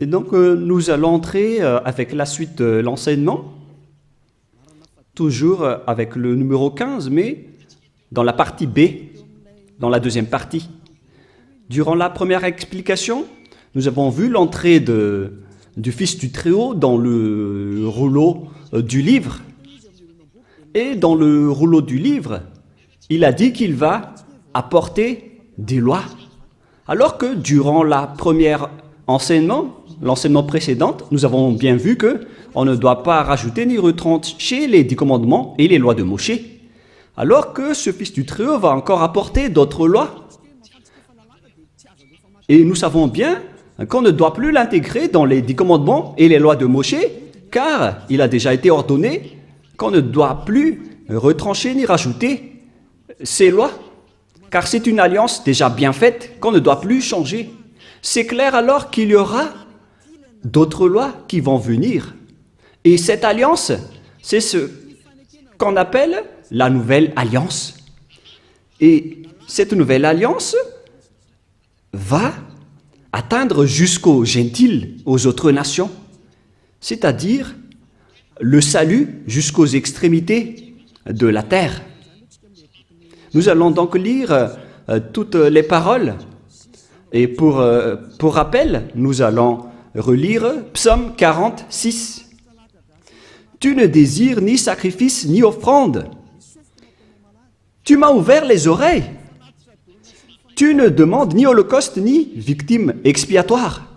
Et donc, nous allons entrer avec la suite de l'enseignement, toujours avec le numéro 15, mais dans la partie B, dans la deuxième partie. Durant la première explication, nous avons vu l'entrée du Fils du Très-Haut dans le rouleau du livre. Et dans le rouleau du livre, il a dit qu'il va apporter des lois. Alors que durant la première l'enseignement précédent, nous avons bien vu qu'on ne doit pas rajouter ni retrancher les 10 commandements et les lois de Moshe. Alors que ce Fils du Très-Haut va encore apporter d'autres lois. Et nous savons bien qu'on ne doit plus l'intégrer dans les 10 commandements et les lois de Moshe, car il a déjà été ordonné qu'on ne doit plus retrancher ni rajouter ces lois, car c'est une alliance déjà bien faite qu'on ne doit plus changer. C'est clair alors qu'il y aura d'autres lois qui vont venir. Et cette alliance, c'est ce qu'on appelle la nouvelle alliance. Et cette nouvelle alliance va atteindre jusqu'aux gentiles, aux autres nations, c'est-à-dire le salut jusqu'aux extrémités de la terre. Nous allons donc lire toutes les paroles. Et pour rappel, nous allons relire Psaume 46. « Tu ne désires ni sacrifice ni offrande. Tu m'as ouvert les oreilles. Tu ne demandes ni holocauste ni victime expiatoire. »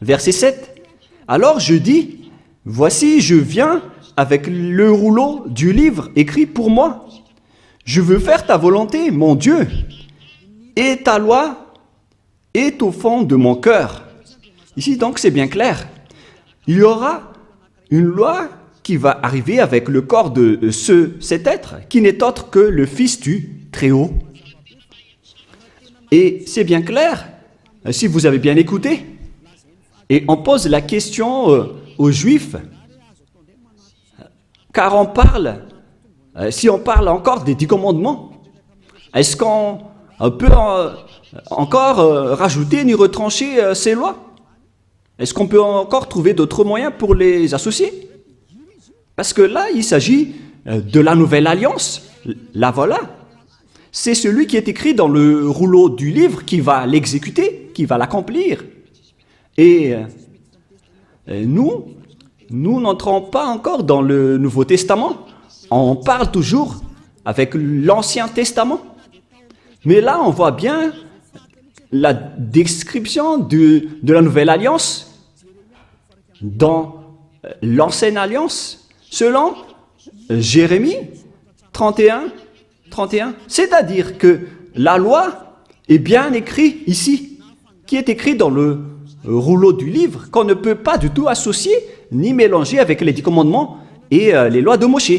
Verset 7. « Alors je dis, voici, je viens avec le rouleau du livre écrit pour moi. Je veux faire ta volonté, mon Dieu, et ta loi est au fond de mon cœur. » Ici donc c'est bien clair. Il y aura une loi qui va arriver avec le corps de cet être qui n'est autre que le Fils du Très-Haut. Et c'est bien clair, si vous avez bien écouté, et on pose la question aux Juifs, car on parle, si on parle encore des 10 commandements, est-ce qu'on peut encore rajouter ni retrancher ces lois? Est-ce qu'on peut encore trouver d'autres moyens pour les associer? Parce que là, il s'agit de la nouvelle alliance. La voilà. C'est celui qui est écrit dans le rouleau du livre qui va l'exécuter, qui va l'accomplir. Et nous n'entrons pas encore dans le Nouveau Testament. On parle toujours avec l'Ancien Testament. Mais là, on voit bien la description de la nouvelle alliance dans l'ancienne alliance, selon Jérémie 31. C'est-à-dire que la loi est bien écrite ici, qui est écrite dans le rouleau du livre, qu'on ne peut pas du tout associer ni mélanger avec les 10 commandements et les lois de Moshe.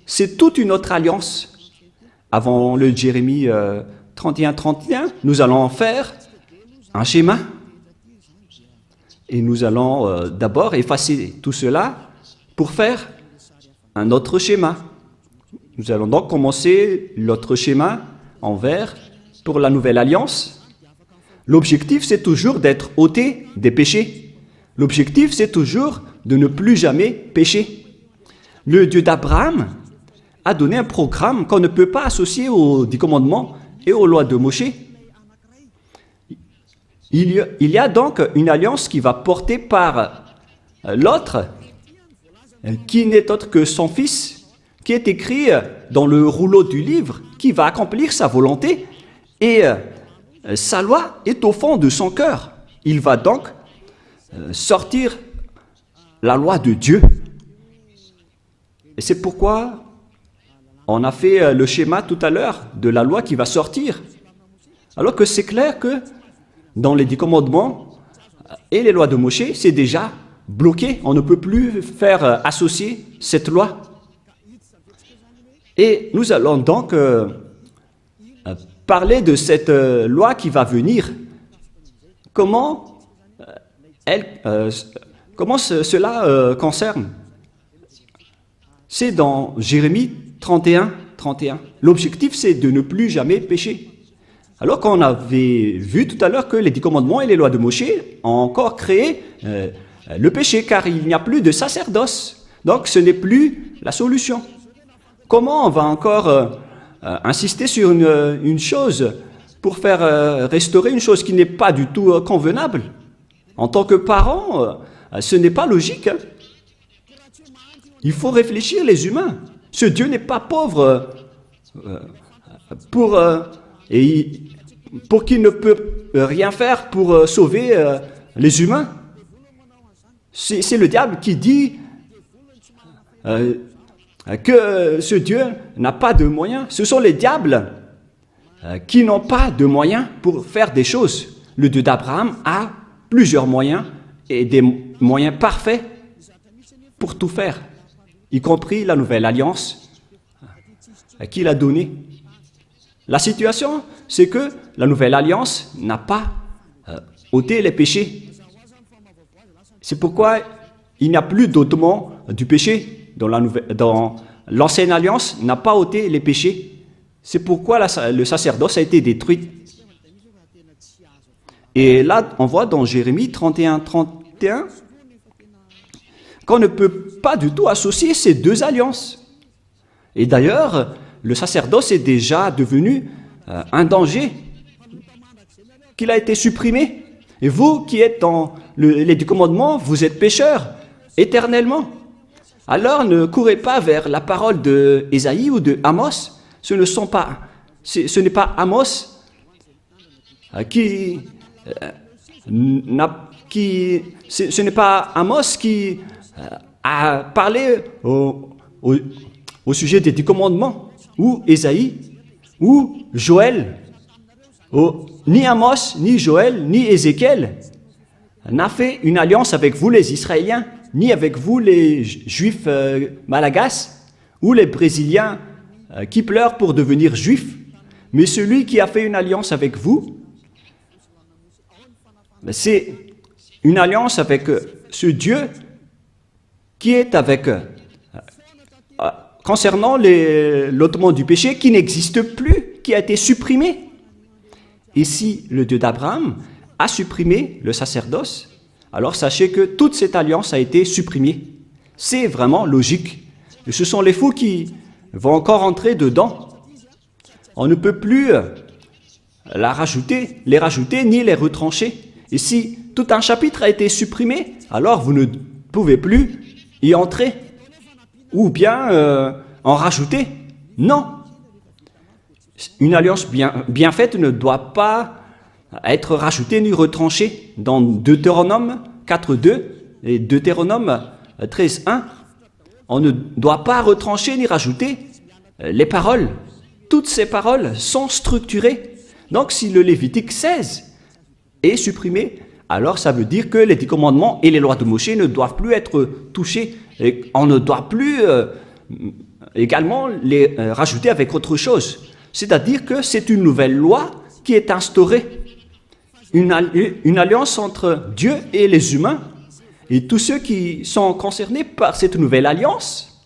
C'est toute une autre alliance. Avant le Jérémie 31, nous allons faire un schéma. Et nous allons d'abord effacer tout cela pour faire un autre schéma. Nous allons donc commencer l'autre schéma en vert pour la nouvelle alliance. L'objectif, c'est toujours d'être ôté des péchés. L'objectif, c'est toujours de ne plus jamais pécher. Le Dieu d'Abraham a donné un programme qu'on ne peut pas associer aux 10 commandements et aux lois de Moshe. Il y a donc une alliance qui va porter par l'autre, qui n'est autre que son Fils, qui est écrit dans le rouleau du livre, qui va accomplir sa volonté, et sa loi est au fond de son cœur. Il va donc sortir la loi de Dieu. Et c'est pourquoi on a fait le schéma tout à l'heure de la loi qui va sortir. Alors que c'est clair que dans les 10 commandements et les lois de Moshe, c'est déjà bloqué. On ne peut plus faire associer cette loi. Et nous allons donc parler de cette loi qui va venir. Comment cela concerne? C'est dans Jérémie 31. L'objectif, c'est de ne plus jamais pécher. Alors qu'on avait vu tout à l'heure que les 10 commandements et les lois de Moïse ont encore créé le péché, car il n'y a plus de sacerdoce. Donc ce n'est plus la solution. Comment on va encore insister sur une chose pour faire restaurer une chose qui n'est pas du tout convenable? En tant que parent, ce n'est pas logique. Hein. Il faut réfléchir, les humains. Ce Dieu n'est pas pauvre pour qu'il ne peut rien faire pour sauver les humains. C'est le diable qui dit que ce Dieu n'a pas de moyens. Ce sont les diables qui n'ont pas de moyens pour faire des choses. Le Dieu d'Abraham a plusieurs moyens et des moyens parfaits pour tout faire, y compris la nouvelle alliance qu'il a donnée. La situation, c'est que la nouvelle alliance n'a pas ôté les péchés. C'est pourquoi il n'y a plus d'ôtement du péché dans l'ancienne alliance n'a pas ôté les péchés. C'est pourquoi le sacerdoce a été détruit. Et là, on voit dans Jérémie 31 qu'on ne peut pas du tout associer ces deux alliances. Et d'ailleurs, le sacerdoce est déjà devenu un danger, qu'il a été supprimé. Et vous qui êtes dans les 10 commandements, vous êtes pécheurs éternellement. Alors ne courez pas vers la parole de Ésaïe ou de Amos. Ce n'est pas Amos ce n'est pas Amos qui a parlé au sujet des 10 commandements, ou Ésaïe, ou Joël. Ni Amos, ni Joël, ni Ézéchiel n'a fait une alliance avec vous les Israéliens, ni avec vous les Juifs malagasy, ou les Brésiliens qui pleurent pour devenir Juifs. Mais celui qui a fait une alliance avec vous, c'est une alliance avec ce Dieu qui est avec, concernant l'ôtement du péché qui n'existe plus, qui a été supprimé. Et si le Dieu d'Abraham a supprimé le sacerdoce, alors sachez que toute cette alliance a été supprimée. C'est vraiment logique. Et ce sont les fous qui vont encore entrer dedans. On ne peut plus les rajouter ni les retrancher. Et si tout un chapitre a été supprimé, alors vous ne pouvez plus y entrer ou bien en rajouter. Non. Une alliance bien faite ne doit pas être rajoutée ni retranchée. Dans Deutéronome 4.2 et Deutéronome 13.1, on ne doit pas retrancher ni rajouter les paroles. Toutes ces paroles sont structurées. Donc si le Lévitique 16 est supprimé, alors ça veut dire que les 10 commandements et les lois de Moïse ne doivent plus être touchés. Et on ne doit plus également les rajouter avec autre chose. C'est-à-dire que c'est une nouvelle loi qui est instaurée. Une alliance entre Dieu et les humains. Et tous ceux qui sont concernés par cette nouvelle alliance,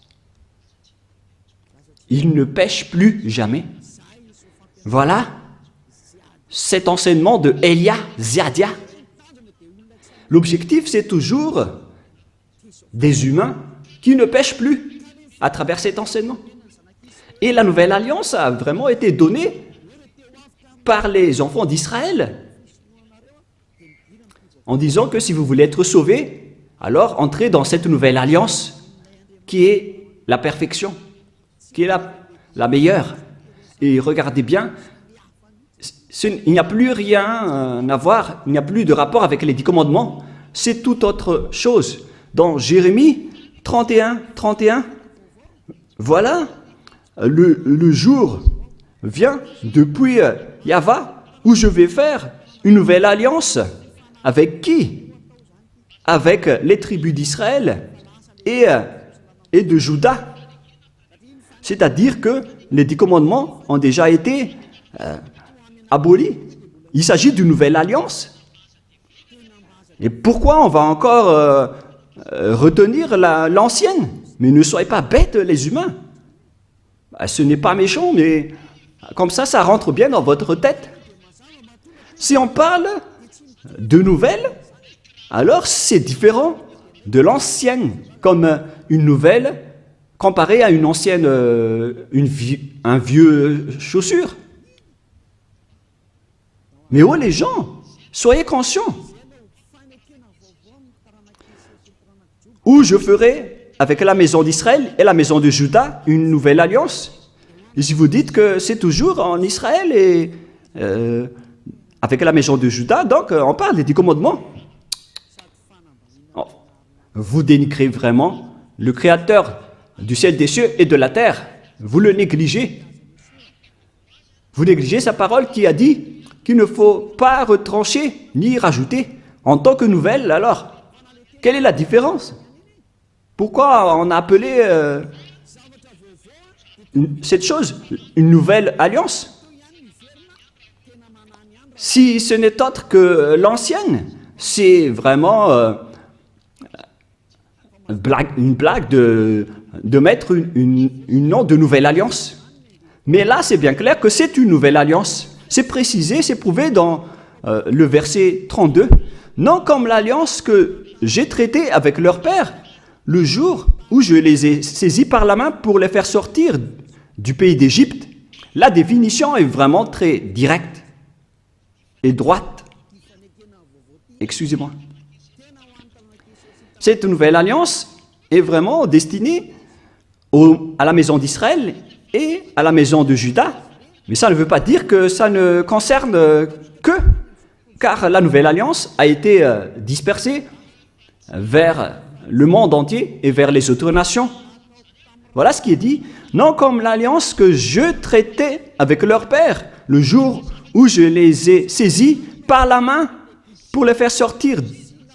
ils ne pêchent plus jamais. Voilà cet enseignement de Elia Ziadia. L'objectif, c'est toujours des humains qui ne pêchent plus à travers cet enseignement. Et la nouvelle alliance a vraiment été donnée par les enfants d'Israël, en disant que si vous voulez être sauvés, alors entrez dans cette nouvelle alliance qui est la perfection, qui est la meilleure. Et regardez bien, il n'y a plus rien à voir, il n'y a plus de rapport avec les 10 commandements, c'est toute autre chose. Dans Jérémie 31, voilà, le jour vient depuis Yahva où je vais faire une nouvelle alliance. Avec qui? Avec les tribus d'Israël et de Juda. C'est-à-dire que les 10 commandements ont déjà été abolis. Il s'agit d'une nouvelle alliance. Et pourquoi on va encore retenir l'ancienne? Mais ne soyez pas bêtes, les humains. Ce n'est pas méchant, mais comme ça rentre bien dans votre tête. Si on parle de nouvelles, alors c'est différent de l'ancienne, comme une nouvelle comparée à une ancienne, un vieux chaussure. Mais oh les gens, soyez conscients. Où je ferai avec la maison d'Israël et la maison de Juda une nouvelle alliance. Et si vous dites que c'est toujours en Israël et avec la maison de Juda, donc on parle des 10 commandements. Oh, vous dénigrez vraiment le Créateur du ciel, des cieux et de la terre. Vous le négligez. Vous négligez sa parole qui a dit qu'il ne faut pas retrancher ni rajouter. En tant que nouvelle, alors, quelle est la différence? Pourquoi on a appelé cette chose une nouvelle alliance? Si ce n'est autre que l'ancienne, c'est vraiment une blague de mettre une nom de nouvelle alliance. Mais là, c'est bien clair que c'est une nouvelle alliance. C'est précisé, c'est prouvé dans le verset 32. Non comme l'alliance que j'ai traitée avec leur père, le jour où je les ai saisis par la main pour les faire sortir du pays d'Égypte. La définition est vraiment très directe et droite. Excusez-moi. Cette nouvelle alliance est vraiment destinée à la maison d'Israël et à la maison de Juda. Mais ça ne veut pas dire que ça ne concerne que, car la nouvelle alliance a été dispersée vers le monde entier et vers les autres nations. Voilà ce qui est dit. Non comme l'alliance que je traitais avec leur père, le jour où je les ai saisis par la main pour les faire sortir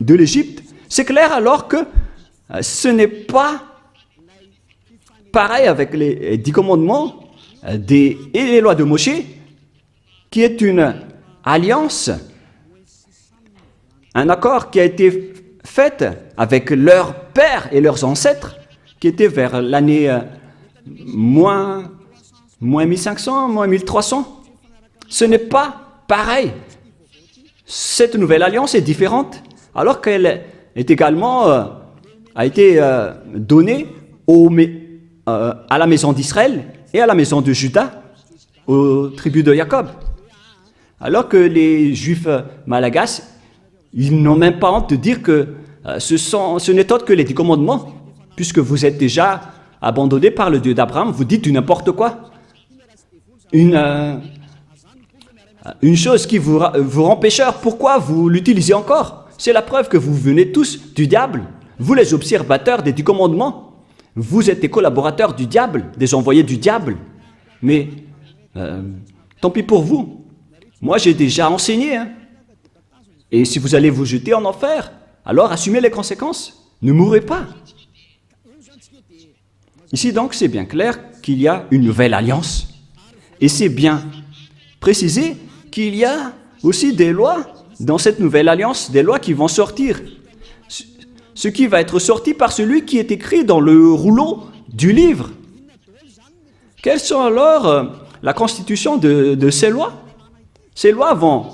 de l'Égypte. C'est clair alors que ce n'est pas pareil avec les 10 commandements et les lois de Moshe, qui est une alliance, un accord qui a été fait avec leurs pères et leurs ancêtres, qui était vers l'année moins 1500, moins 1300. Ce n'est pas pareil. Cette nouvelle alliance est différente, alors qu'elle est également a été donnée à la maison d'Israël et à la maison de Juda, aux tribus de Jacob. Alors que les Juifs malagasy, ils n'ont même pas honte de dire que ce n'est autre que les 10 commandements, puisque vous êtes déjà abandonnés par le Dieu d'Abraham, vous dites du n'importe quoi. Une chose qui vous rend pécheur, pourquoi vous l'utilisez encore? C'est la preuve que vous venez tous du diable. Vous les observateurs des 10 commandements, vous êtes des collaborateurs du diable, des envoyés du diable. Mais tant pis pour vous. Moi, j'ai déjà enseigné. Hein. Et si vous allez vous jeter en enfer, alors assumez les conséquences. Ne mourrez pas. Ici donc, c'est bien clair qu'il y a une nouvelle alliance. Et c'est bien précisé qu'il y a aussi des lois dans cette nouvelle alliance, des lois qui vont sortir. Ce qui va être sorti par celui qui est écrit dans le rouleau du livre. Quelles sont alors la constitution de ces lois? Ces lois vont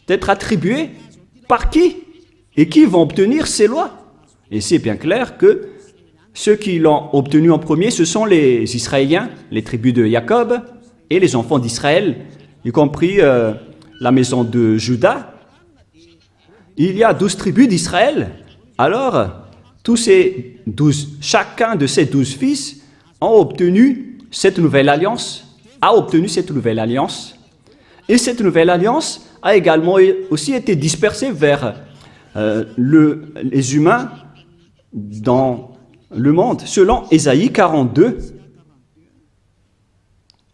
être attribuées par qui? Et qui vont obtenir ces lois? Et c'est bien clair que ceux qui l'ont obtenu en premier, ce sont les Israéliens, les tribus de Jacob et les enfants d'Israël, y compris la maison de Juda. Il y a 12 tribus d'Israël. Alors, chacun de ces 12 fils a obtenu cette nouvelle alliance, Et cette nouvelle alliance a également aussi été dispersée vers les humains dans le monde, selon Ésaïe 42.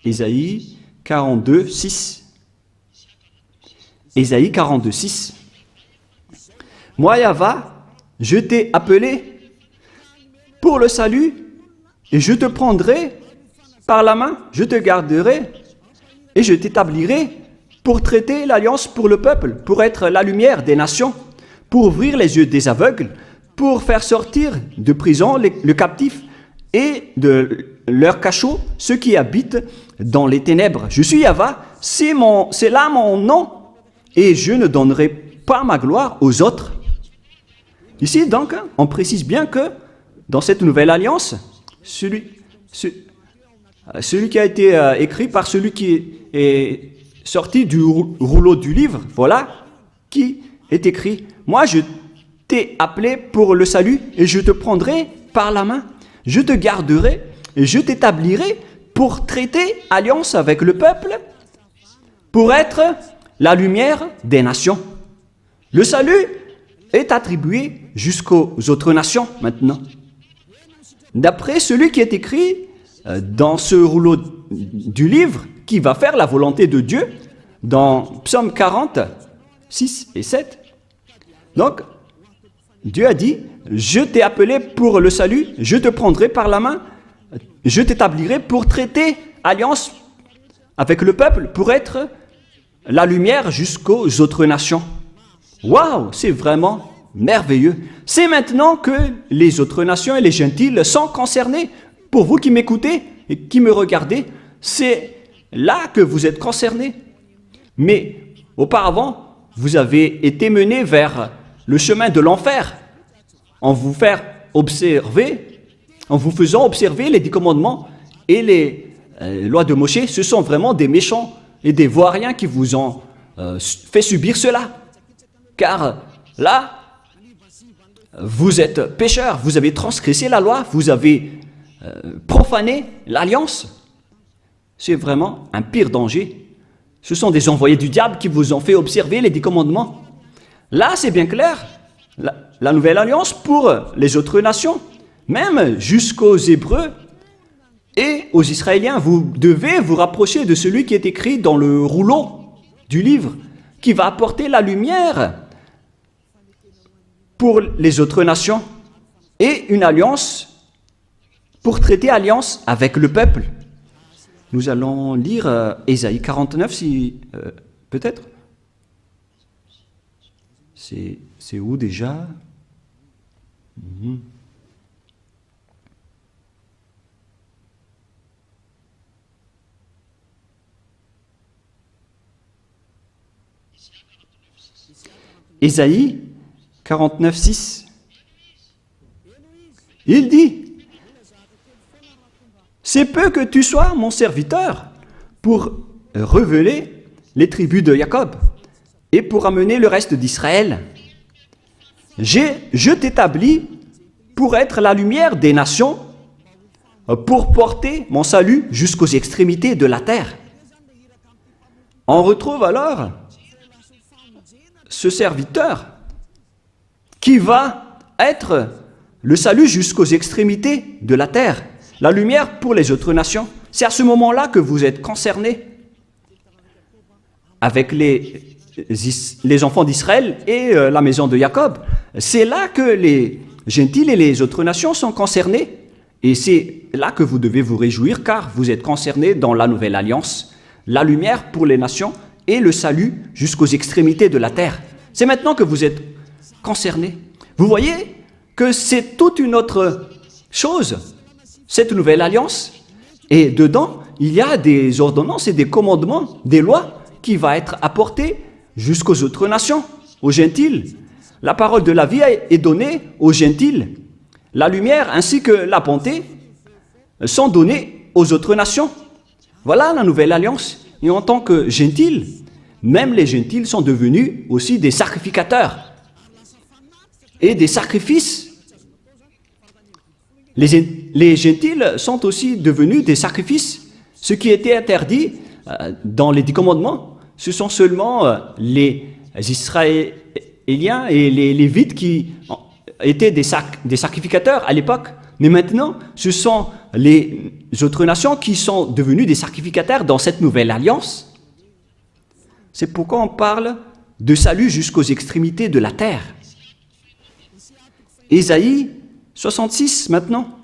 Ésaïe 42, 6. Ésaïe 42, 6. Moi, Yahva, je t'ai appelé pour le salut, et je te prendrai par la main, je te garderai, et je t'établirai pour traiter l'alliance pour le peuple, pour être la lumière des nations, pour ouvrir les yeux des aveugles, pour faire sortir de prison le captif et de leur cachot ceux qui habitent dans les ténèbres. Je suis Yahva, c'est là mon nom. et je ne donnerai pas ma gloire aux autres. Ici, donc, on précise bien que dans cette nouvelle alliance, celui qui a été écrit par celui qui est sorti du rouleau du livre, voilà, qui est écrit, « Moi, je t'ai appelé pour le salut et je te prendrai par la main. Je te garderai et je t'établirai pour traiter alliance avec le peuple, pour être la lumière des nations. » Le salut est attribué jusqu'aux autres nations maintenant. D'après celui qui est écrit dans ce rouleau du livre, qui va faire la volonté de Dieu, dans Psaume 40, 6 et 7. Donc, Dieu a dit, « Je t'ai appelé pour le salut, je te prendrai par la main, je t'établirai pour traiter alliance avec le peuple, pour être la lumière jusqu'aux autres nations. » Waouh, c'est vraiment merveilleux. C'est maintenant que les autres nations et les gentils sont concernés. Pour vous qui m'écoutez et qui me regardez, c'est là que vous êtes concernés. Mais auparavant, vous avez été menés vers le chemin de l'enfer en vous faisant observer les 10 commandements et les lois de Moïse. Ce sont vraiment des méchants et des vauriens qui vous ont fait subir cela. Car là, vous êtes pécheurs, vous avez transgressé la loi, vous avez profané l'alliance. C'est vraiment un pire danger. Ce sont des envoyés du diable qui vous ont fait observer les 10 commandements. Là, c'est bien clair. La nouvelle alliance pour les autres nations, même jusqu'aux Hébreux et aux Israéliens, vous devez vous rapprocher de celui qui est écrit dans le rouleau du livre, qui va apporter la lumière pour les autres nations et une alliance pour traiter alliance avec le peuple. Nous allons lire Ésaïe 49, si peut-être. C'est où déjà? Ésaïe 49, 6. Il dit, « C'est peu que tu sois mon serviteur pour révéler les tribus de Jacob et pour amener le reste d'Israël. Je t'établis pour être la lumière des nations, pour porter mon salut jusqu'aux extrémités de la terre. » On retrouve alors ce serviteur qui va être le salut jusqu'aux extrémités de la terre, la lumière pour les autres nations. C'est à ce moment-là que vous êtes concernés avec les enfants d'Israël et la maison de Jacob. C'est là que les gentils et les autres nations sont concernés. Et c'est là que vous devez vous réjouir, car vous êtes concernés dans la nouvelle alliance, la lumière pour les nations et le salut jusqu'aux extrémités de la terre. C'est maintenant que vous êtes concernés. Vous voyez que c'est toute une autre chose, cette nouvelle alliance. Et dedans, il y a des ordonnances et des commandements, des lois qui vont être apportées jusqu'aux autres nations, aux gentils. La parole de la vie est donnée aux gentils. La lumière ainsi que la bonté sont données aux autres nations. Voilà la nouvelle alliance. Et en tant que gentils, même les gentils sont devenus aussi des sacrificateurs et des sacrifices. Les gentils sont aussi devenus des sacrifices. Ce qui était interdit dans les 10 commandements, ce sont seulement les Israéliens et les Lévites qui étaient des sacrificateurs à l'époque. Mais maintenant, ce sont les autres nations qui sont devenues des sacrificateurs dans cette nouvelle alliance. C'est pourquoi on parle de salut jusqu'aux extrémités de la terre. Ésaïe 66 maintenant.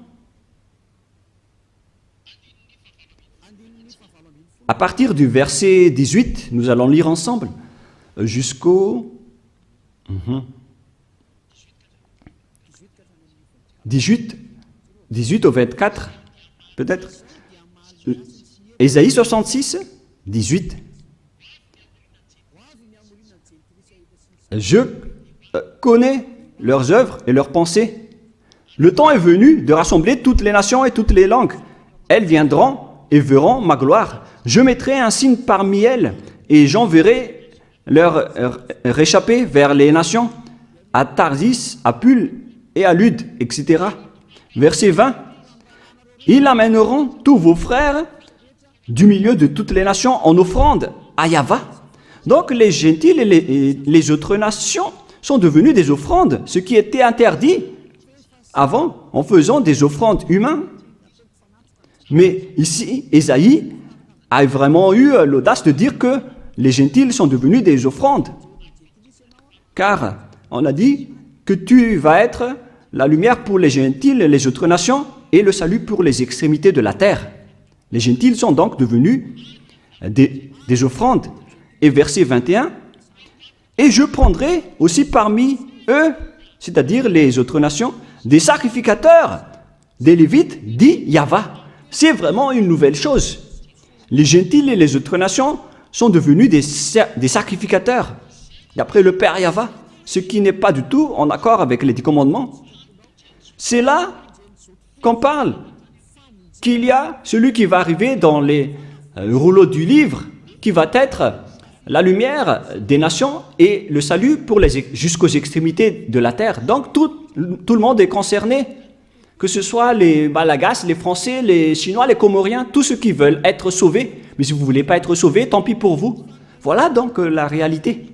À partir du verset 18, nous allons lire ensemble jusqu'au 18 au 24, peut-être. Ésaïe 66, 18. Je connais leurs œuvres et leurs pensées. Le temps est venu de rassembler toutes les nations et toutes les langues. Elles viendront et verront ma gloire. Je mettrai un signe parmi elles et j'enverrai leur réchapper vers les nations, à Tarsis, à Pul et à Lude, etc. Verset 20. Ils amèneront tous vos frères du milieu de toutes les nations en offrande à Yahva. Donc les gentils et les autres nations sont devenus des offrandes, ce qui était interdit avant en faisant des offrandes humaines. Mais ici, Ésaïe a vraiment eu l'audace de dire que les gentils sont devenus des offrandes. Car on a dit que tu vas être la lumière pour les gentils et les autres nations et le salut pour les extrémités de la terre. Les gentils sont donc devenus des offrandes. Et verset 21, « Et je prendrai aussi parmi eux, c'est-à-dire les autres nations, des sacrificateurs, des Lévites, dit Yahva. » C'est vraiment une nouvelle chose. Les gentils et les autres nations sont devenus des sacrificateurs, d'après le Père Yahva, ce qui n'est pas du tout en accord avec les 10 commandements. C'est là qu'on parle qu'il y a celui qui va arriver dans les rouleaux du livre, qui va être la lumière des nations et le salut pour jusqu'aux extrémités de la terre. Donc tout le monde est concerné, que ce soit les Malagasy, les Français, les Chinois, les Comoriens, tous ceux qui veulent être sauvés. Mais si vous ne voulez pas être sauvés, tant pis pour vous. Voilà donc la réalité.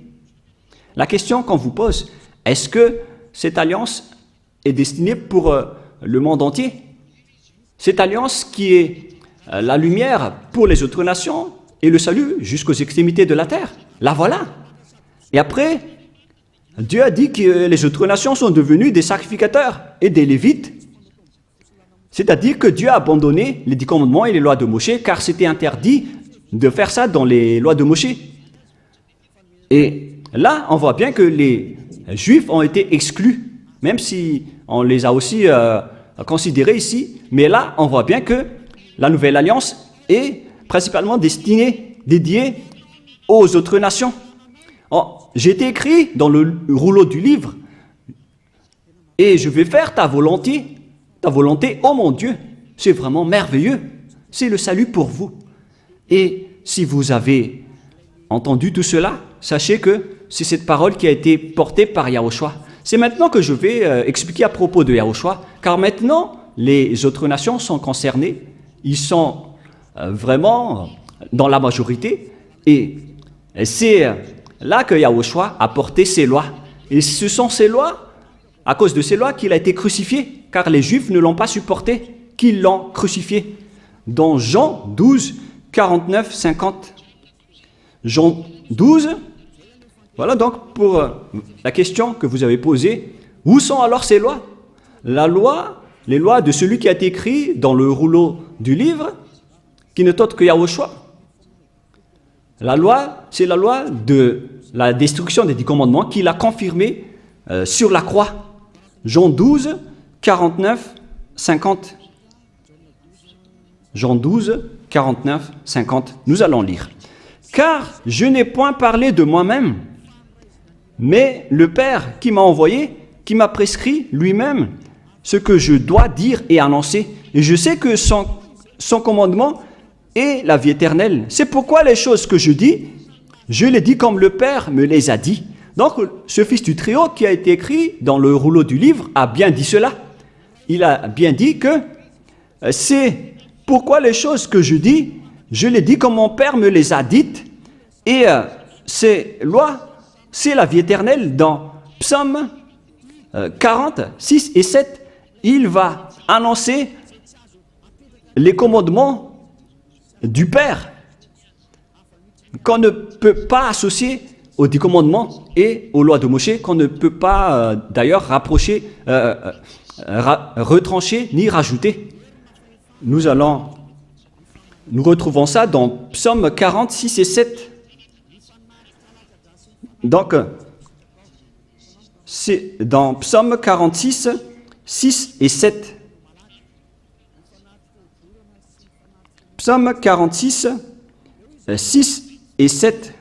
La question qu'on vous pose, est-ce que cette alliance est destinée pour le monde entier? Cette alliance qui est la lumière pour les autres nations et le salut jusqu'aux extrémités de la terre. La voilà. Et après, Dieu a dit que les autres nations sont devenues des sacrificateurs et des Lévites. C'est-à-dire que Dieu a abandonné les 10 commandements et les lois de Moïse, car c'était interdit de faire ça dans les lois de Moïse. Et là, on voit bien que les Juifs ont été exclus, même si on les a aussi considérés ici. Mais là, on voit bien que la nouvelle alliance est principalement dédiée aux autres nations. J'ai été écrit dans le rouleau du livre, et je vais faire ta volonté, oh mon Dieu. C'est vraiment merveilleux. C'est le salut pour vous. Et si vous avez entendu tout cela, sachez que c'est cette parole qui a été portée par Yahushua. C'est maintenant que je vais expliquer à propos de Yahushua, car maintenant, les autres nations sont concernées. Ils sont vraiment dans la majorité, et c'est là que Yahushua a porté ses lois. Et ce sont ces lois, à cause de ces lois, qu'il a été crucifié, car les Juifs ne l'ont pas supporté, qu'ils l'ont crucifié. Dans Jean 12, 49, 50. Jean 12, voilà donc pour la question que vous avez posée. Où sont alors ces lois? Les lois de celui qui a été écrit dans le rouleau du livre, qui n'est autre que Yahushua. La loi, c'est la loi de la destruction des 10 commandements qu'il a confirmé sur la croix. Jean 12, 49, 50. Jean 12, 49, 50. Nous allons lire. « Car je n'ai point parlé de moi-même, mais le Père qui m'a envoyé, qui m'a prescrit lui-même ce que je dois dire et annoncer. Et je sais que son commandement est la vie éternelle. C'est pourquoi les choses que je dis, je les dis comme le Père me les a dit. » Donc, ce fils du Très-Haut qui a été écrit dans le rouleau du livre a bien dit cela. Il a bien dit que c'est pourquoi les choses que je dis, je les dis comme mon Père me les a dites. Et ces lois, c'est la vie éternelle. Dans Psaume 40, 6 et 7, il va annoncer les commandements du Père qu'on ne peut pas associer aux 10 commandements et aux lois de Moïse, qu'on ne peut pas d'ailleurs rapprocher, retrancher ni rajouter. Nous retrouvons ça dans Psaume 40, 6 et 7. Donc, c'est dans Psaume 46, 6 et 7. Psaume 46, 6 et 7.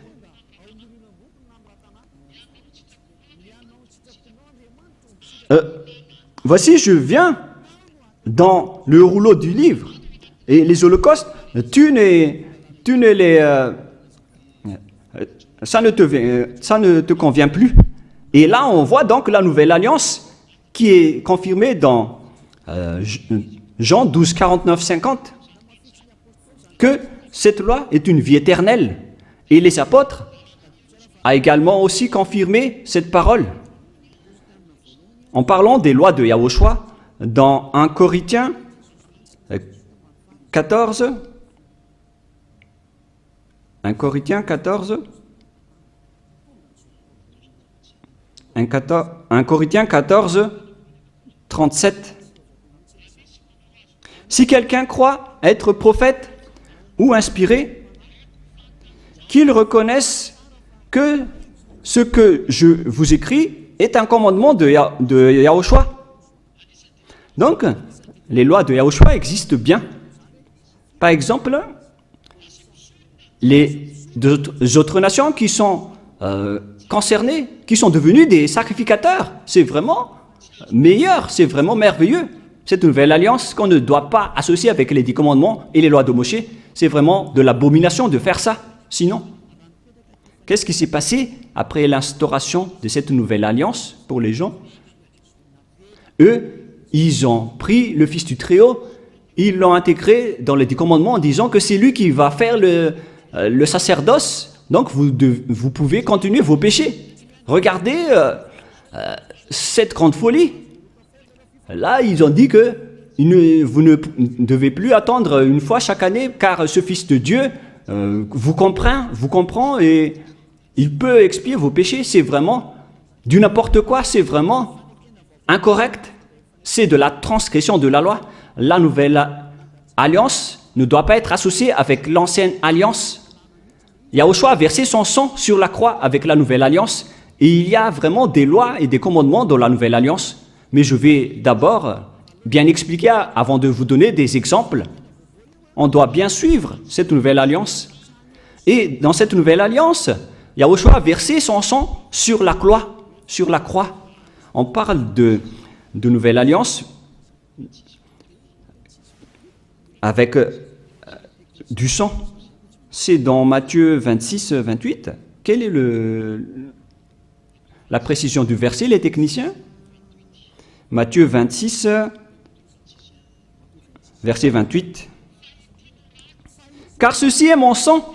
Voici, je viens dans le rouleau du livre. Et les holocaustes, tu ne les... ça ne te convient plus. Et là, on voit donc la nouvelle alliance qui est confirmée dans Jean 12, 49, 50, que cette loi est une vie éternelle. Et les apôtres ont également aussi confirmé cette parole. En parlant des lois de Yahushua, dans 1 Corinthiens 14, 1 Corinthiens 14, 1 Corinthiens 14, 37. Si quelqu'un croit être prophète ou inspiré, qu'il reconnaisse que ce que je vous écris est un commandement de Yahushua. Donc, les lois de Yahushua existent bien. Par exemple, les autres nations qui sont concernées, qui sont devenues des sacrificateurs, c'est vraiment meilleur, c'est vraiment merveilleux. Cette nouvelle alliance qu'on ne doit pas associer avec les 10 commandements et les lois de Moshe, c'est vraiment de l'abomination de faire ça. Sinon, qu'est-ce qui s'est passé après l'instauration de cette nouvelle alliance pour les gens? Eux, ils ont pris le Fils du Très-Haut, ils l'ont intégré dans les 10 commandements en disant que c'est lui qui va faire le sacerdoce. Donc, vous pouvez continuer vos péchés. Regardez cette grande folie. Là, ils ont dit que vous ne devez plus attendre une fois chaque année, car ce Fils de Dieu vous comprend et il peut expier vos péchés. C'est vraiment du n'importe quoi, c'est vraiment incorrect. C'est de la transgression de la loi. La nouvelle alliance ne doit pas être associée avec l'ancienne alliance. Yahushua a versé son sang sur la croix avec la nouvelle alliance. Et il y a vraiment des lois et des commandements dans la nouvelle alliance. Mais je vais d'abord bien expliquer avant de vous donner des exemples. On doit bien suivre cette nouvelle alliance. Et dans cette nouvelle alliance, Yahushua a versé son sang sur la croix. On parle de nouvelle alliance avec du sang. C'est dans Matthieu 26, 28. Quelle est la précision du verset, les techniciens? Matthieu 26, verset 28. Car ceci est mon sang,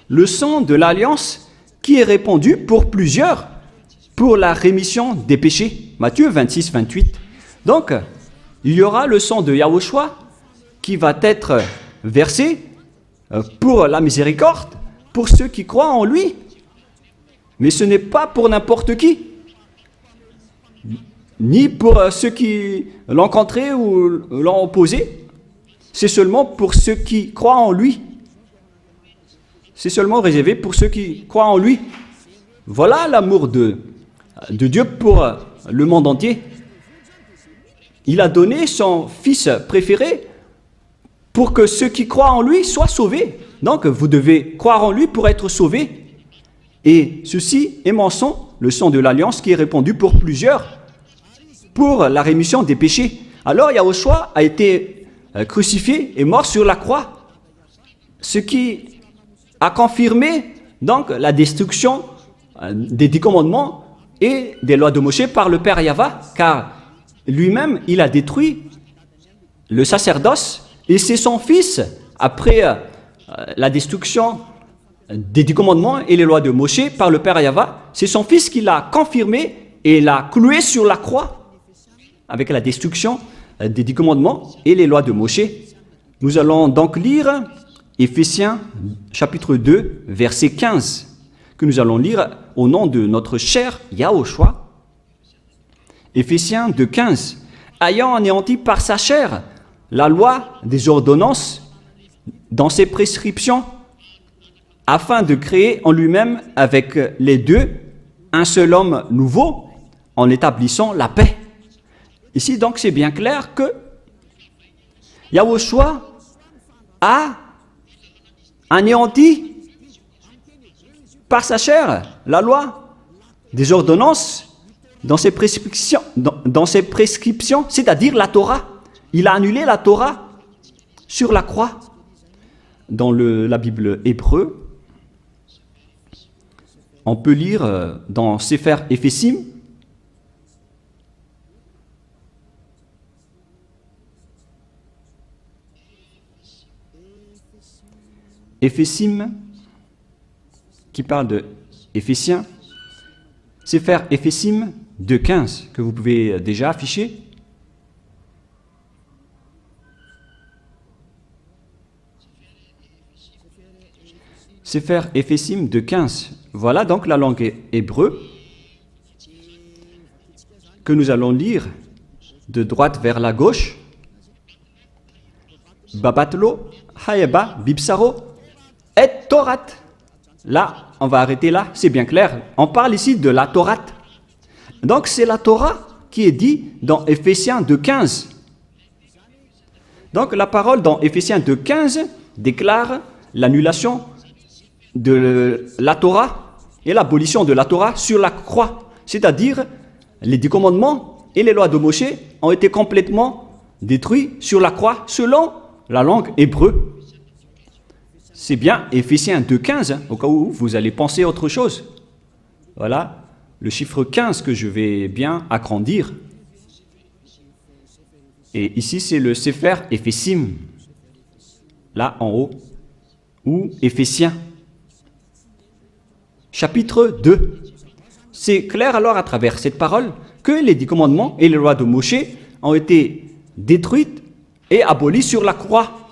le sang de l'alliance qui est répandu pour plusieurs pour la rémission des péchés. Matthieu 26, 28. Donc, il y aura le sang de Yahushua qui va être versé pour la miséricorde, pour ceux qui croient en lui. Mais ce n'est pas pour n'importe qui, ni pour ceux qui l'ont contré ou l'ont opposé. C'est seulement pour ceux qui croient en lui. C'est seulement réservé pour ceux qui croient en lui. Voilà l'amour de Dieu pour le monde entier. Il a donné son Fils préféré pour que ceux qui croient en lui soient sauvés. Donc, vous devez croire en lui pour être sauvés. Et ceci est mon sang, le sang de l'alliance qui est répandu pour plusieurs, pour la rémission des péchés. Alors, Yahushua a été crucifié et mort sur la croix, ce qui a confirmé donc la destruction des 10 commandements et des lois de Moshe par le Père Yahva, car lui-même, il a détruit le sacerdoce et c'est son Fils, après la destruction des 10 commandements et les lois de Moshe par le Père Yahva, c'est son Fils qui l'a confirmé et l'a cloué sur la croix avec la destruction des 10 commandements et les lois de Moshe. Nous allons donc lire Éphésiens chapitre 2, verset 15, que nous allons lire au nom de notre cher Yahushua. Éphésiens 2, 15. Ayant anéanti par sa chair la loi des ordonnances dans ses prescriptions, afin de créer en lui-même avec les deux un seul homme nouveau, en établissant la paix. Ici, donc, c'est bien clair que Yahushua a anéanti par sa chair la loi des ordonnances dans ses prescriptions, c'est-à-dire la Torah. Il a annulé la Torah sur la croix. Dans la Bible hébreu, on peut lire dans Sefer Ephésim, Éphésim, qui parle de Éphésiens, Sefer Éphésim 2.15, que vous pouvez déjà afficher. Sefer Éphésim 2.15. Voilà donc la langue hébreu que nous allons lire de droite vers la gauche. Babatlo, Hayeba, Bibsaro, et Torat. Là, on va arrêter là, c'est bien clair. On parle ici de la Torah. Donc c'est la Torah qui est dit dans Éphésiens 2.15. Donc la parole dans Éphésiens 2.15 déclare l'annulation de la Torah et l'abolition de la Torah sur la croix. C'est-à-dire, les 10 commandements et les lois de Moshe ont été complètement détruits sur la croix selon la langue hébreu. C'est bien Éphésiens 2.15, au cas où vous allez penser autre chose. Voilà le chiffre 15 que je vais bien agrandir. Et ici, c'est le Sefer Éphésim, là en haut, ou Éphésiens. Chapitre 2. C'est clair alors à travers cette parole que les 10 commandements et les lois de Moshe ont été détruites et abolies sur la croix.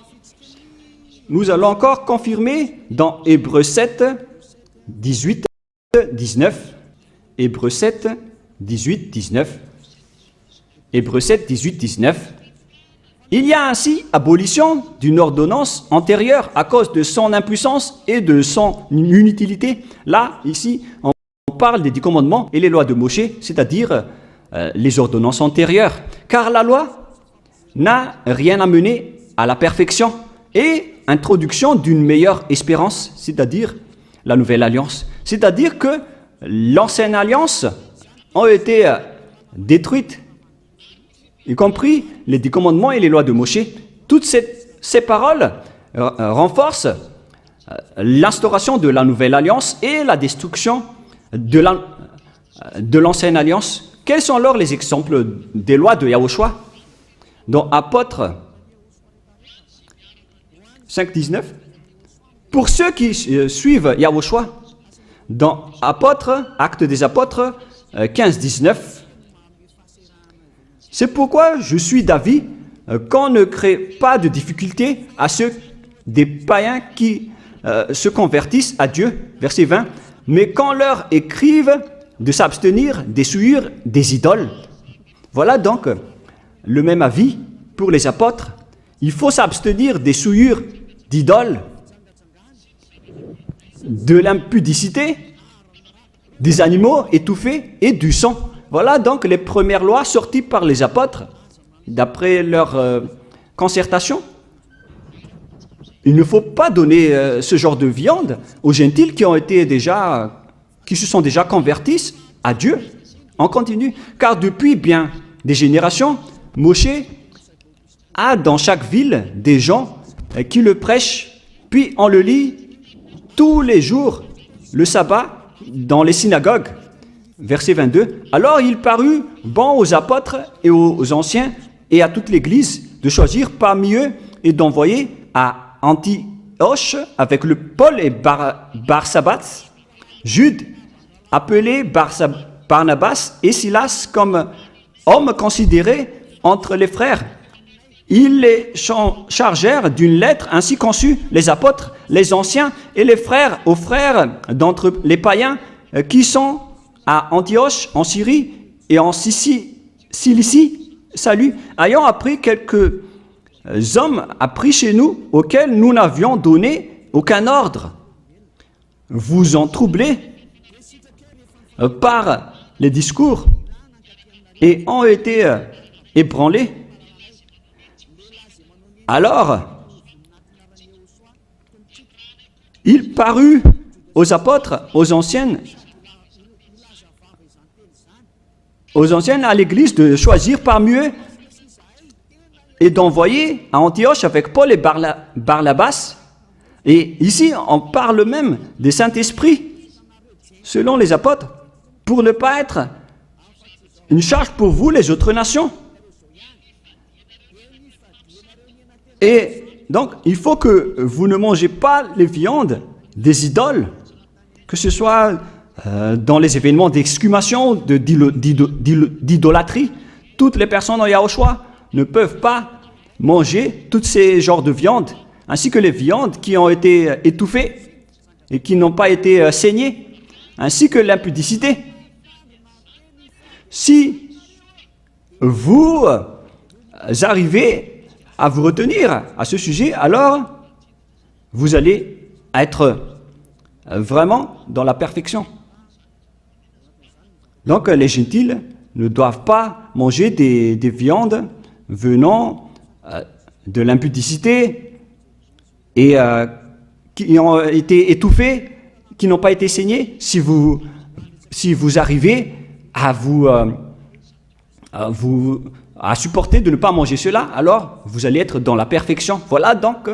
Nous allons encore confirmer dans Hébreux 7, 18, 19. Hébreux 7, 18, 19. Hébreux 7, 18, 19. Il y a ainsi abolition d'une ordonnance antérieure à cause de son impuissance et de son inutilité. Là, ici, on parle des 10 commandements et les lois de Moshe, c'est-à-dire les ordonnances antérieures. Car la loi n'a rien amené à la perfection et introduction d'une meilleure espérance, c'est-à-dire la nouvelle alliance. C'est-à-dire que l'ancienne alliance a été détruite, y compris les 10 commandements et les lois de Moshe. Toutes ces paroles renforcent l'instauration de la nouvelle alliance et la destruction de l'ancienne alliance. Quels sont alors les exemples des lois de Yahushua? Dans Apôtres 5.19, pour ceux qui suivent Yahushua, dans Apôtres, Actes des Apôtres 15.19, c'est pourquoi je suis d'avis qu'on ne crée pas de difficulté à ceux des païens qui se convertissent à Dieu, verset 20, mais qu'on leur écrive de s'abstenir des souillures des idoles. Voilà donc le même avis pour les apôtres. Il faut s'abstenir des souillures d'idoles, de l'impudicité, des animaux étouffés et du sang. Voilà donc les premières lois sorties par les apôtres, d'après leur concertation. Il ne faut pas donner ce genre de viande aux gentils qui se sont déjà convertis à Dieu. On continue, car depuis bien des générations, Moshe a dans chaque ville des gens qui le prêchent, puis on le lit tous les jours, le sabbat, dans les synagogues. Verset 22. Alors il parut bon aux apôtres et aux anciens et à toute l'Église de choisir parmi eux et d'envoyer à Antioche avec le Paul et Barsabas, Jude, appelé Barnabas et Silas comme hommes considérés entre les frères. Ils les chargèrent d'une lettre ainsi conçue, les apôtres, les anciens et les frères aux frères d'entre les païens qui sont à Antioche, en Syrie et en Cilicie, salut, ayant appris quelques hommes appris chez nous auxquels nous n'avions donné aucun ordre. Vous en troublez par les discours et ont été ébranlés. Alors, il parut aux apôtres, aux anciennes, aux anciens à l'église de choisir parmi eux et d'envoyer à Antioche avec Paul et Barnabas. Et ici, on parle même des Saint-Esprit, selon les apôtres, pour ne pas être une charge pour vous, les autres nations. Et donc, il faut que vous ne mangez pas les viandes des idoles, que ce soit dans les événements d'exhumation, d'idolâtrie. Toutes les personnes en Yahushua ne peuvent pas manger tous ces genres de viandes, ainsi que les viandes qui ont été étouffées et qui n'ont pas été saignées, ainsi que l'impudicité. Si vous arrivez à vous retenir à ce sujet, alors vous allez être vraiment dans la perfection. Donc les gentils ne doivent pas manger des viandes venant de l'impudicité et qui ont été étouffées, qui n'ont pas été saignées. Si vous arrivez à supporter de ne pas manger cela, alors vous allez être dans la perfection. Voilà donc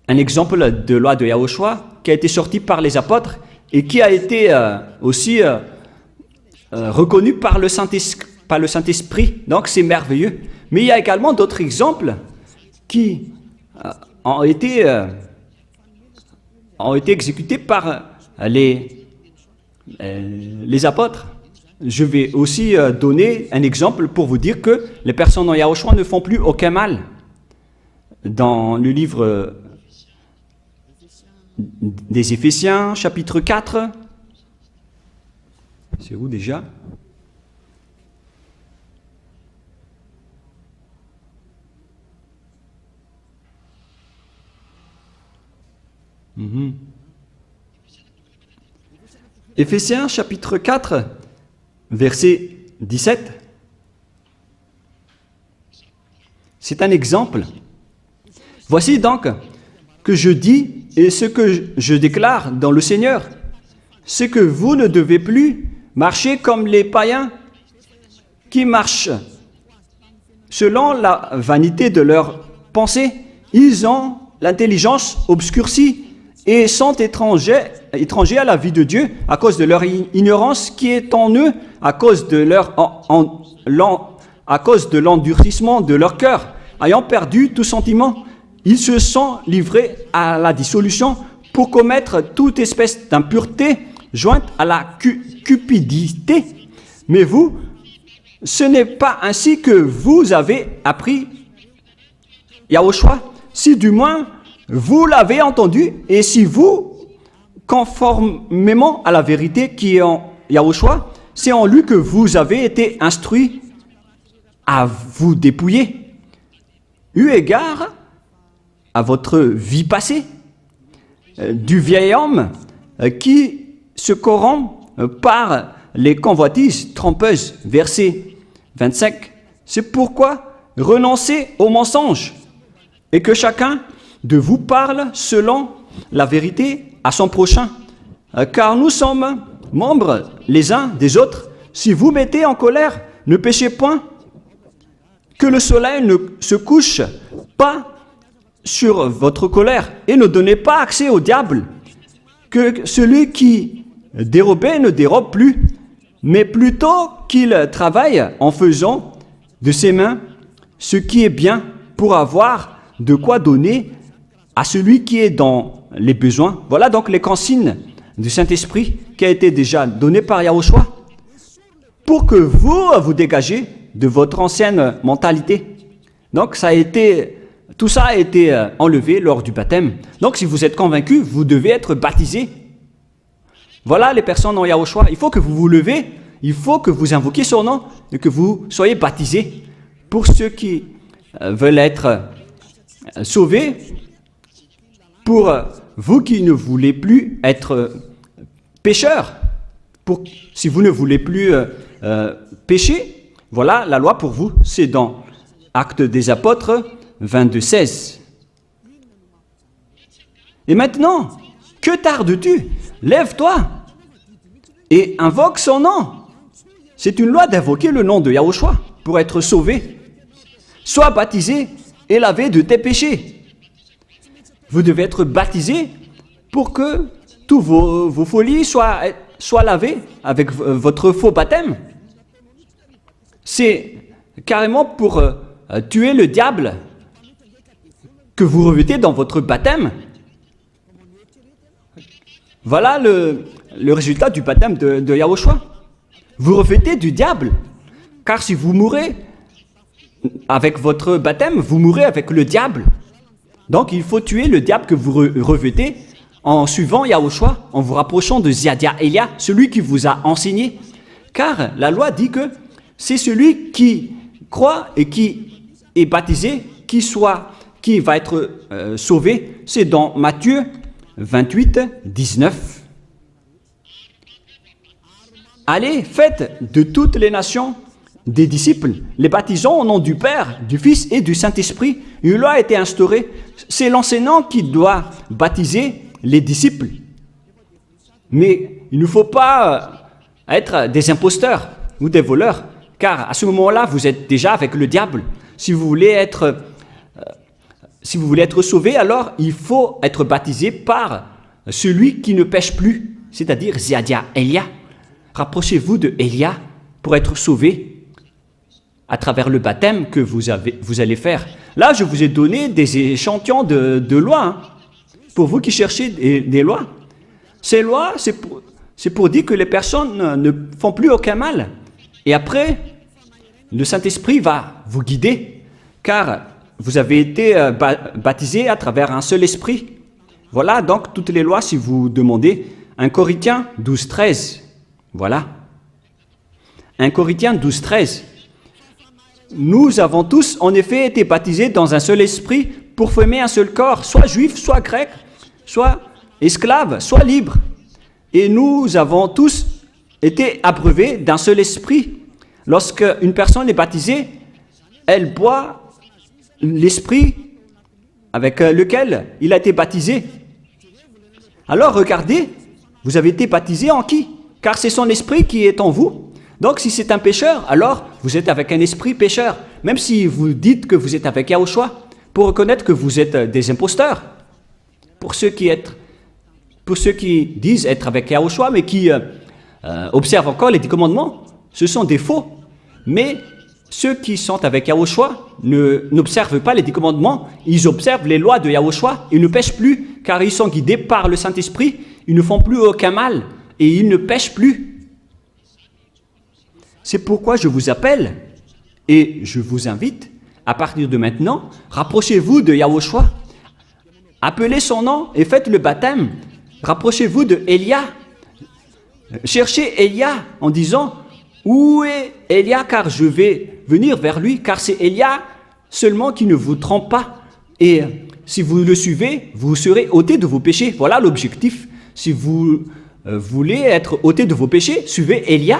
un exemple de loi de Yahushua qui a été sorti par les apôtres et qui a été aussi reconnu par le Saint-Esprit. Donc c'est merveilleux. Mais il y a également d'autres exemples qui ont été exécutés par les apôtres. Je vais aussi donner un exemple pour vous dire que les personnes en Yahushua ne font plus aucun mal. Dans le livre des Éphésiens, chapitre 4, c'est où déjà? Éphésiens, chapitre 4, verset 17. C'est un exemple. Voici donc que je dis et ce que je déclare dans le Seigneur, c'est que vous ne devez plus marcher comme les païens qui marchent selon la vanité de leurs pensées. Ils ont l'intelligence obscurcie et sont étrangers à la vie de Dieu à cause de leur ignorance qui est en eux, à cause de l'endurcissement de leur cœur. Ayant perdu tout sentiment, ils se sont livrés à la dissolution pour commettre toute espèce d'impureté jointe à la cupidité. Mais vous, ce n'est pas ainsi que vous avez appris Yahushua, si du moins vous l'avez entendu, et si vous, conformément à la vérité qui est en Yahushua, c'est en lui que vous avez été instruits à vous dépouiller, eu égard à votre vie passée, du vieil homme qui se corrompt par les convoitises trompeuses. Verset 25. C'est pourquoi renoncez aux mensonges et que chacun de vous parle selon la vérité à son prochain, car nous sommes membres les uns des autres. Si vous mettez en colère, ne péchez point, que le soleil ne se couche pas sur votre colère et ne donnez pas accès au diable, que celui qui dérobait ne dérobe plus, mais plutôt qu'il travaille en faisant de ses mains ce qui est bien pour avoir de quoi donner à celui qui est dans les besoins. Voilà donc les consignes du Saint-Esprit qui a été déjà donné par Yahushua pour que vous dégagez de votre ancienne mentalité. Donc tout ça a été enlevé lors du baptême. Donc si vous êtes convaincu, vous devez être baptisé. Voilà les personnes en Yahushua. Il faut que vous vous levez, il faut que vous invoquiez son nom et que vous soyez baptisés. Pour ceux qui veulent être sauvés, pour vous qui ne voulez plus être pécheurs, si vous ne voulez plus pécher, voilà la loi pour vous. C'est dans Actes des Apôtres 22:16. Et maintenant, que tardes-tu? Lève-toi et invoque son nom. C'est une loi d'invoquer le nom de Yahushua pour être sauvé. Sois baptisé et lavé de tes péchés. Vous devez être baptisé pour que tous vos folies soient lavées avec votre faux baptême. C'est carrément pour tuer le diable que vous revêtez dans votre baptême. Voilà le résultat du baptême de Yahushua. Vous revêtez du diable, car si vous mourrez avec votre baptême, vous mourrez avec le diable. Donc il faut tuer le diable que vous revêtez en suivant Yahushua, en vous rapprochant de Ziadia Elia, celui qui vous a enseigné. Car la loi dit que c'est celui qui croit et qui est baptisé, qui va être sauvé. C'est dans Matthieu 28, 19. Allez, faites de toutes les nations des disciples, les baptisant au nom du Père, du Fils et du Saint-Esprit. Une loi a été instaurée. C'est l'enseignant qui doit baptiser les disciples. Mais il ne faut pas être des imposteurs ou des voleurs, car à ce moment-là, vous êtes déjà avec le diable. Si vous voulez être sauvé, alors il faut être baptisé par celui qui ne pêche plus, c'est-à-dire Ziadia Elia. Rapprochez-vous de Elia pour être sauvé à travers le baptême que vous allez faire. Là, je vous ai donné des échantillons de lois, pour vous qui cherchez des lois. Ces lois, c'est pour dire que les personnes ne font plus aucun mal. Et après, le Saint-Esprit va vous guider, car vous avez été baptisé à travers un seul esprit. Voilà donc toutes les lois si vous demandez. 1 Corinthiens 12, 13. Voilà. 1 Corinthiens 12, 13. Nous avons tous en effet été baptisés dans un seul esprit pour former un seul corps, soit juif, soit grec, soit esclave, soit libre. Et nous avons tous été abreuvés d'un seul esprit. Lorsque une personne est baptisée, elle boit l'esprit avec lequel il a été baptisé. Alors regardez, vous avez été baptisé en qui? Car c'est son esprit qui est en vous. Donc si c'est un pécheur, alors vous êtes avec un esprit pécheur. Même si vous dites que vous êtes avec Yahushua, pour reconnaître que vous êtes des imposteurs. Pour ceux qui disent être avec Yahushua, mais qui observent encore les 10 commandements, ce sont des faux. Mais ceux qui sont avec Yahushua n'observent pas les 10 commandements, ils observent les lois de Yahushua, ils ne pêchent plus, car ils sont guidés par le Saint-Esprit, ils ne font plus aucun mal, et ils ne pêchent plus. C'est pourquoi je vous appelle, et je vous invite, à partir de maintenant, rapprochez-vous de Yahushua, appelez son nom et faites le baptême, rapprochez-vous de Elia, cherchez Elia en disant, où est Elia, car je vais venir vers lui, car c'est Elia seulement qui ne vous trompe pas. Et si vous le suivez, vous serez ôtés de vos péchés. Voilà l'objectif. Si vous voulez être ôtés de vos péchés, suivez Elia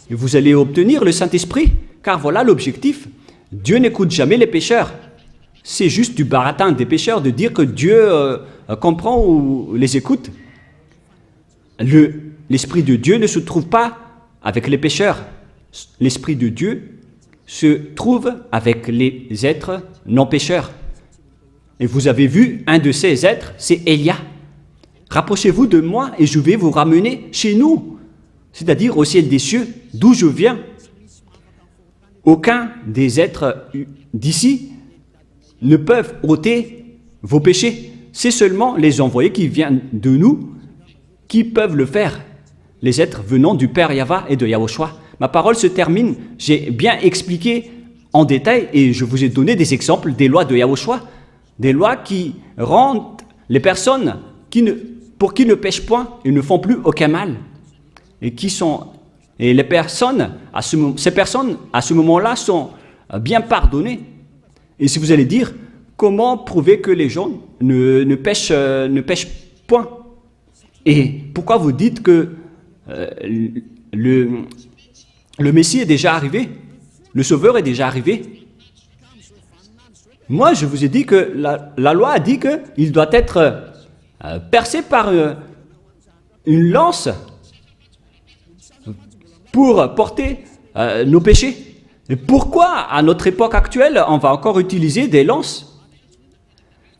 et vous allez obtenir le Saint-Esprit, car voilà l'objectif. Dieu n'écoute jamais les pécheurs. C'est juste du baratin des pécheurs de dire que Dieu comprend ou les écoute. L'Esprit de Dieu ne se trouve pas avec les pécheurs. L'Esprit de Dieu se trouve avec les êtres non pécheurs. Et vous avez vu, un de ces êtres, c'est Elia. Rapprochez-vous de moi et je vais vous ramener chez nous, c'est-à-dire au ciel des cieux, d'où je viens. Aucun des êtres d'ici ne peuvent ôter vos péchés. C'est seulement les envoyés qui viennent de nous qui peuvent le faire. Les êtres venant du Père Yahva et de Yahushua. Ma parole se termine. J'ai bien expliqué en détail et je vous ai donné des exemples des lois de Yahushua, des lois qui rendent les personnes pour qui ne pêchent point et ne font plus aucun mal. Et les personnes, ces personnes, à ce moment-là, sont bien pardonnées. Et si vous allez dire, comment prouver que les gens ne pêchent point? Et pourquoi vous dites que le Messie est déjà arrivé? Le Sauveur est déjà arrivé? Moi, je vous ai dit que la loi a dit qu'il doit être percé par une lance pour porter nos péchés. Et pourquoi, à notre époque actuelle, on va encore utiliser des lances?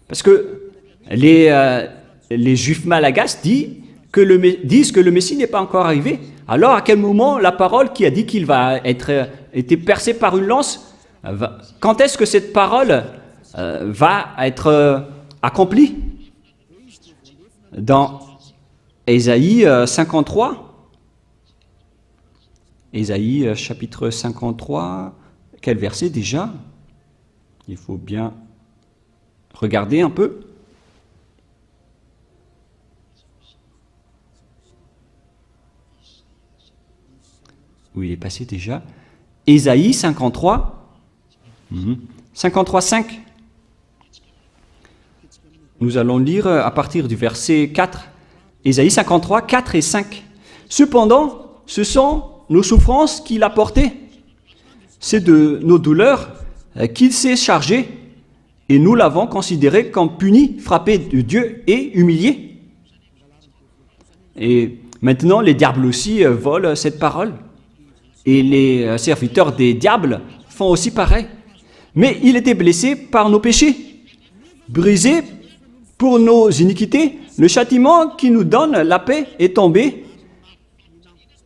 Parce que les Juifs malagasy disent que le Messie n'est pas encore arrivé. Alors, à quel moment la parole qui a dit qu'il va être percé par une lance, quand est-ce que cette parole va être accomplie? Dans Ésaïe 53, Ésaïe chapitre 53, quel verset déjà? Il faut bien regarder un peu. Où il est passé déjà? Ésaïe 53, 53, 5. Nous allons lire à partir du verset 4. Ésaïe 53, 4 et 5. Cependant, ce sont nos souffrances qu'il a portées. C'est de nos douleurs qu'il s'est chargé, et nous l'avons considéré comme puni, frappé de Dieu et humilié. Et maintenant, les diables aussi volent cette parole. Et les serviteurs des diables font aussi pareil. Mais il était blessé par nos péchés, brisé pour nos iniquités. Le châtiment qui nous donne la paix est tombé.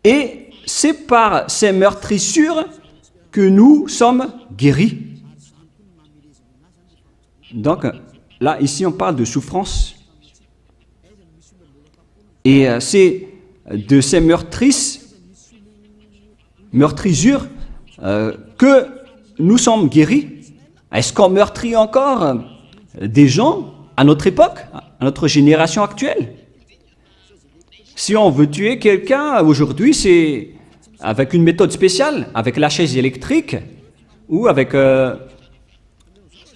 Et c'est par ces meurtrissures que nous sommes guéris. Donc, là, ici, on parle de souffrance. Et c'est de ces meurtrissures que nous sommes guéris. Est-ce qu'on meurtrit encore des gens à notre époque, à notre génération actuelle? Si on veut tuer quelqu'un aujourd'hui, c'est avec une méthode spéciale, avec la chaise électrique ou avec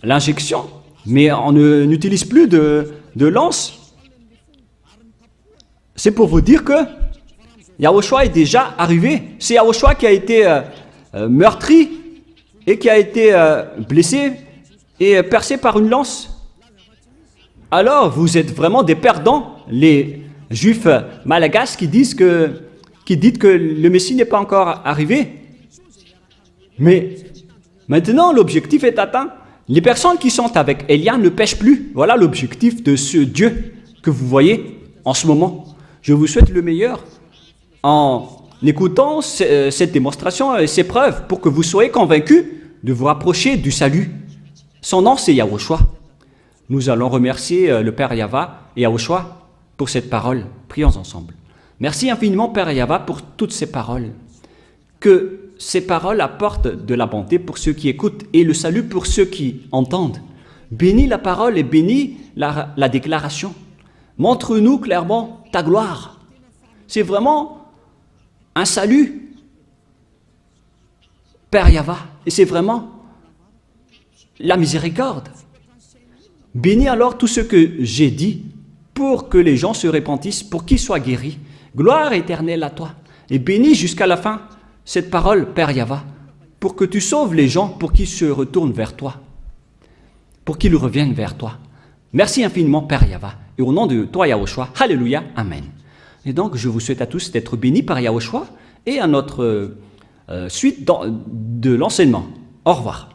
l'injection. Mais on n'utilise plus de lance. C'est pour vous dire que Yahushua est déjà arrivé. C'est Yahushua qui a été meurtri et qui a été blessé et percé par une lance. Alors, vous êtes vraiment des perdants, les Juifs malagasy qui disent que le Messie n'est pas encore arrivé. Mais maintenant, l'objectif est atteint. Les personnes qui sont avec Élia ne pêchent plus. Voilà l'objectif de ce Dieu que vous voyez en ce moment. Je vous souhaite le meilleur en écoutant cette démonstration et ces preuves pour que vous soyez convaincus de vous rapprocher du salut. Son nom, c'est Yahushua. Nous allons remercier le Père Yahva et Yahushua pour cette parole. Prions ensemble. Merci infiniment, Père Yahva, pour toutes ces paroles. Que ces paroles apportent de la bonté pour ceux qui écoutent et le salut pour ceux qui entendent. Bénis la parole et bénis la déclaration. Montre-nous clairement ta gloire. C'est vraiment un salut, Père Yahva, et c'est vraiment la miséricorde. Bénis alors tout ce que j'ai dit pour que les gens se repentissent, pour qu'ils soient guéris. Gloire éternelle à toi. Et bénis jusqu'à la fin cette parole, Père Yahva, pour que tu sauves les gens, pour qu'ils se retournent vers toi, pour qu'ils reviennent vers toi. Merci infiniment, Père Yahva. Et au nom de toi, Yahushua, Alléluia, Amen. Et donc, je vous souhaite à tous d'être bénis par Yahushua et à notre suite de l'enseignement. Au revoir.